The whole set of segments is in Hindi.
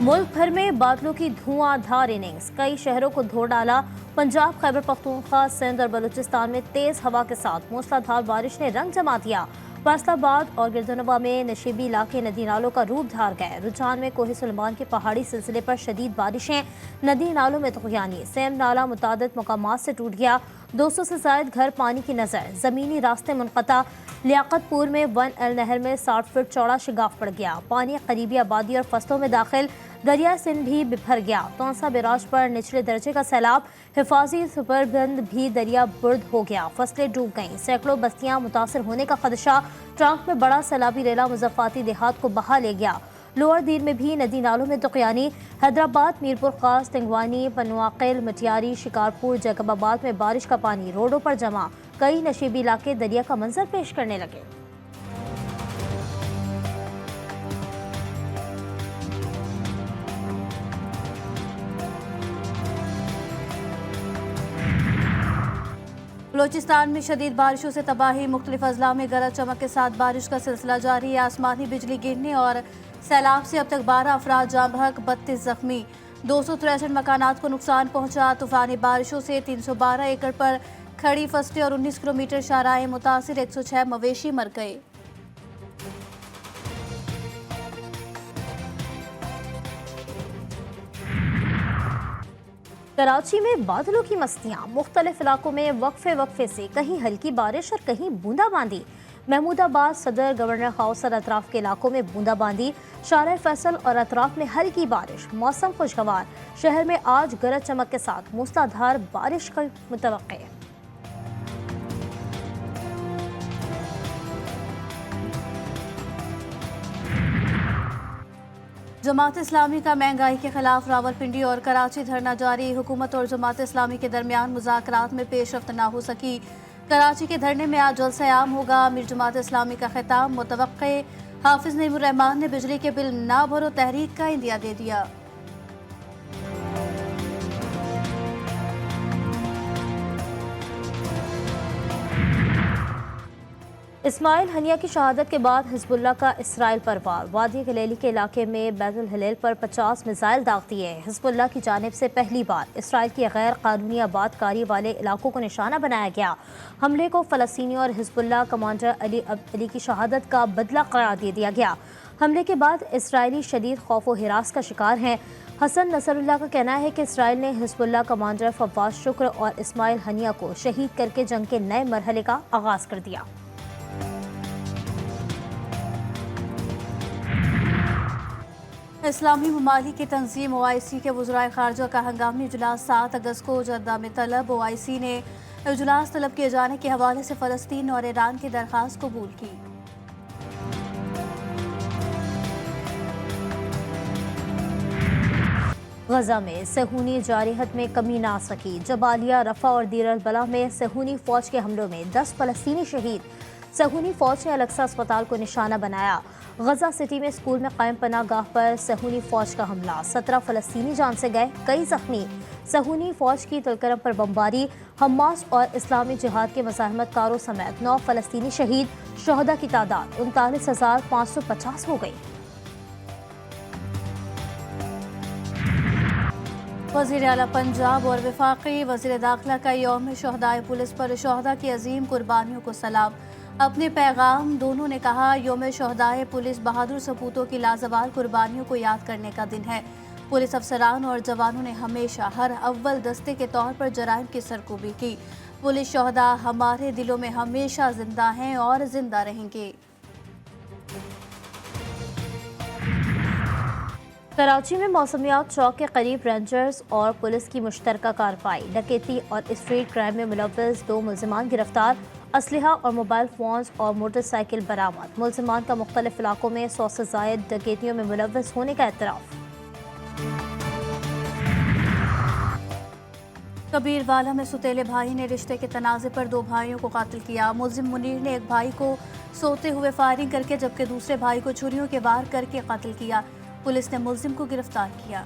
मुल्क भर में बादलों की धुआंधार इनिंग्स, कई शहरों को धो डाला। पंजाब, खैबर पख्तूनख्वा, सिंध और बलूचिस्तान में तेज हवा के साथ मूसलाधार बारिश ने रंग जमा दिया। फैसलाबाद और गिरदनवा में नशीबी इलाके नदी नालों का रूप धार गए। रुझान में कोहे सुलेमान के पहाड़ी सिलसिले पर शदीद बारिशें, नदी नालों में तुगयानी। सेम नाला मुतादिद मकामात से टूट गया, 200 से ज्यादा घर पानी की नजर। जमीनी रास्ते मुनक़ता। लियाकतपुर में 1L नहर में 60 फुट चौड़ा शिगाफ पड़ गया। पानी करीबी आबादी और फसलों में दाखिल। दरिया सिंध भी बिफर गया। तौसा बैराज पर निचले दर्जे का सैलाब। हिफाजी सुपरबंद भी दरिया बुर्द हो गया। फसलें डूब गईं। सैकड़ों बस्तियां मुतासर होने का खदशा। ट्रांक में बड़ा सैलाबी रेला मुजफ्फराती देहात को बहा ले गया। लोअर दीर में भी नदी नालों में तुगयानी। हैदराबाद, मीरपुर खास, तिंगवानी, पनवाकिल, मटियारी, शिकारपुर, जैकबाबाद में बारिश का पानी रोडों पर जमा। कई नशीबी इलाके दरिया का मंजर पेश करने लगे। बलोचिस्तान में शदीद बारिशों से तबाही। मुख्तलिफ अजला में गरज चमक के साथ बारिश का सिलसिला जारी है। आसमानी बिजली गिरने और सैलाब से अब तक 12 अफराद जाँ बहक, 32 जख्मी। 263 मकानात को नुकसान पहुंचा। तूफानी बारिशों से 312 एकड़ पर खड़ी फसलें और 19 किलोमीटर शाहराहें मुतासिर। 106 मवेशी मर गए। कराची में बादलों की मस्तियां, मुख्तलिफ इलाकों में वक्फे वक्फे से कहीं हल्की बारिश और कहीं बूंदाबांदी। महमूदाबाद, सदर, गवर्नर हाउस और अतराफ के इलाकों में बूंदाबांदी। शारा फैसल और अतराफ में हल्की बारिश। मौसम खुशगवार। शहर में आज गरज चमक के साथ मूसलाधार बारिश का मुतवक्के है। जमात इस्लामी का महंगाई के खिलाफ रावलपिंडी और कराची धरना जारी। हुकूमत और जमात इस्लामी के दरमियान मुज़ाकरात में पेशरफ्त ना हो सकी। कराची के धरने में आज जलसा आम होगा। अमीर जमात इस्लामी का खिताब मुतवक्के। हाफिज नईमुर रहमान ने बिजली के बिल ना भरो तहरीक का इंदिया दे दिया। इस्माइल हनिया की शहादत के बाद हिजबुल्लाह का इसराइल पर वार। वादी गलीली के इलाके में बैतुल हलेल पर 50 मिसाइल दाग दिए। हिजबुल्लाह की जानिब से पहली बार इसराइल की गैर कानूनी आबादकारी वाले इलाकों को निशाना बनाया गया। हमले को फ़लस्तीनी और हिजबुल्लाह कमांडर अली की शहादत का बदला करार दे दिया गया। हमले के बाद इसराइली शदीद खौफ व हिरास का शिकार हैं। हसन नसरुल्लाह का कहना है कि इसराइल ने हिजबुल्लाह कमांडर फवाद शुक्र और इस्माइल हनिया को शहीद करके जंग के नए मरहले का आगाज़ कर दिया। इस्लामी ममालिक की तंजीम OIC के वज़राए ख़ारजा का हंगामी इजलास 7 अगस्त को जद्दा में तलब। OIC ने इजलास तलब किए जाने के हवाले से फ़लस्तीन और ईरान की दरख्वास्त कबूल की। गजा में सहूनी जारहत में कमी ना सकी। जबालिया, रफा और दीर अल बला में सहूनी फौज के हमलों में 10 फ़लस्तीनी शहीद। सहूनी फौज ने अलक्सा अस्पताल को निशाना बनाया। गजा सिटी में स्कूल में कायम पनाह गाह पर सहूनी फौज का हमला, 17 फ़लस्तीनी जान से गए, कई जख्मी। सहूनी फौज की तुलकरम पर बमबारी। हमास और इस्लामी जिहाद के मज़ाहमतकारों समेत 9 फ़लस्तीनी शहीद। शहदा की तादाद 39,550 हो गई। वज़ीर आला पंजाब और वफाकी वज़ीर दाखिला का यौम शहदाए पुलिस पर शहदा की अजीम कुर्बानियों को सलाम। अपने पैगाम दोनों ने कहा, यौम शहदाए पुलिस बहादुर सपूतों की लाजवाल कुर्बानियों को याद करने का दिन है। पुलिस अफसरान और जवानों ने हमेशा हर अव्वल दस्ते के तौर पर जराइम की सरकूबी की। पुलिस शहदा हमारे दिलों में हमेशा जिंदा हैं और जिंदा रहेंगे। कराची में मौसमियात चौक के करीब रेंजर्स और पुलिस की मुश्तरका कार्रवाई। डकैती और स्ट्रीट क्राइम में मुलव्वस 2 मुल्जिमान गिरफ्तार। असलहा और मोबाइल फोन्स और मोटरसाइकिल बरामद। मुल्जिमान का मुख्तलिफ इलाकों में 100 से ज़ायद डकैतियों में मुलव्वस होने का एतराफ़। कबीरवाला में सुतेले भाई ने रिश्ते के तनाज़े पर 2 भाइयों को कातिल किया। मुल्जिम मुनीर ने एक भाई को सोते हुए फायरिंग करके जबकि दूसरे भाई को छुरियों के वार करके कातिल किया। पुलिस ने मुल्जिम को गिरफ्तार किया।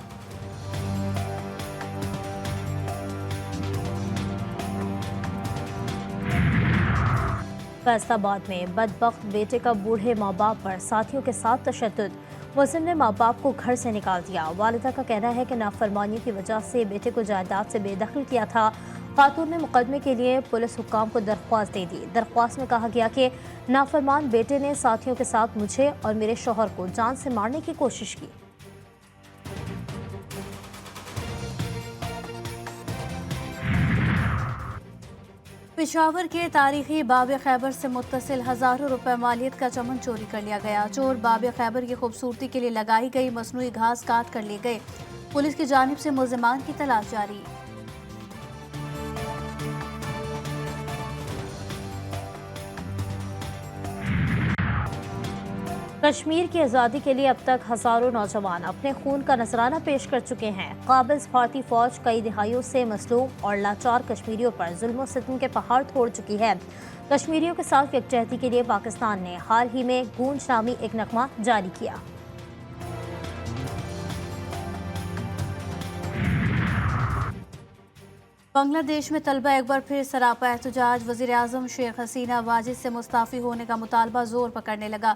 फैसलाबाद में बदबख्त बेटे का बूढ़े माँ बाप पर साथियों के साथ तशद्दुद। मुलजिम ने माँ बाप को घर से निकाल दिया। वालिदा का कहना है कि नाफरमानियों की वजह से बेटे को जायदाद से बेदखल किया था। खातून ने मुकदमे के लिए पुलिस हुक्काम को दरख्वास्त दे दी। दरख्वास्त में कहा गया कि नाफरमान बेटे ने साथियों के साथ मुझे और मेरे शौहर को जान से मारने की कोशिश की। पेशावर के तारीखी बाब खैबर से मुत्तसिल हजारों रुपए मालियत का चमन चोरी कर लिया गया। चोर बाब खैबर की खूबसूरती के लिए लगाई गई मसनूई घास काट कर ले गए। पुलिस की जानिब से मुलजिमान की तलाश जारी। कश्मीर की आज़ादी के लिए अब तक हजारों नौजवान अपने खून का नजराना पेश कर चुके हैं। काबिज भारतीय फौज कई दिहाइयों से मसलूम और लाचार कश्मीरियों पर जुल्म और सितम के पहाड़ तोड़ चुकी है। कश्मीरियों के साथ यकजहती के लिए पाकिस्तान ने हाल ही में गूंज नामी एक नगमा जारी किया। बांग्लादेश में तलबा एक बार फिर सरापा एहतजाज। वज़ीर आज़म शेख हसीना वाजिद से मुस्ताफ़ी होने का मुतालबा जोर पकड़ने लगा।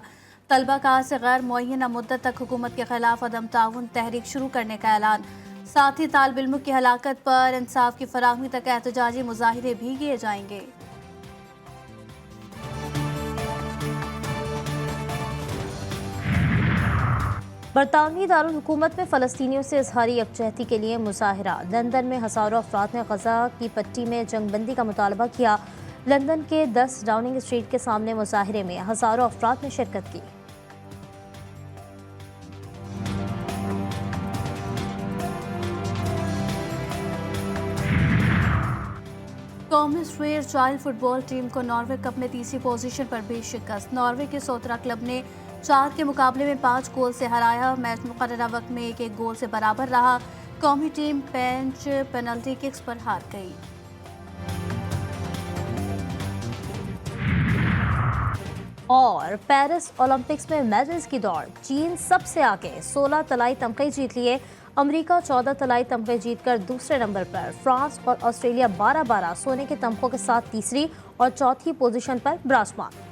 तलबा का आज से गैर मुअय्यना मुद्दत तक हुकूमत के खिलाफ अदम ताउन तहरीक शुरू करने का ऐलान। साथ ही तालिब इल्मों की हलाकत पर इंसाफ की फराहमी तक एहतजाजी मुजाहिरे भी किए जाएंगे। बरतानवी दारुल हुकूमत में फ़लस्तीनियों से इजहारी यकजहती के लिए मुजाहिरा। लंदन में हज़ारों अफराद ने गजा की पट्टी में जंगबंदी का मुतालबा किया। लंदन के 10 डाउनिंग स्ट्रीट के सामने मुजाहिरे में हज़ारों अफराद ने शिरकत की। कौमी स्ट्रेयर चाइल्ड फुटबॉल टीम को नॉर्वे कप में तीसरी पोजीशन पर भी शिकस्त। नॉर्वे के सोतरा क्लब ने 4 के मुकाबले में 5 गोल से हराया। मैच मुकर्ररा वक्त में 1-1 गोल से बराबर रहा। कौमी टीम पेनल्टी किक्स पर हार गई। और पेरिस ओलंपिक्स में मेडल्स की दौड़, चीन सबसे आगे 16 तलाई तमगे जीत लिए। अमेरिका 14 तलाई तमगे जीतकर दूसरे नंबर पर। फ्रांस और ऑस्ट्रेलिया 12-12 सोने के तमगों के साथ तीसरी और चौथी पोजीशन पर विराजमान।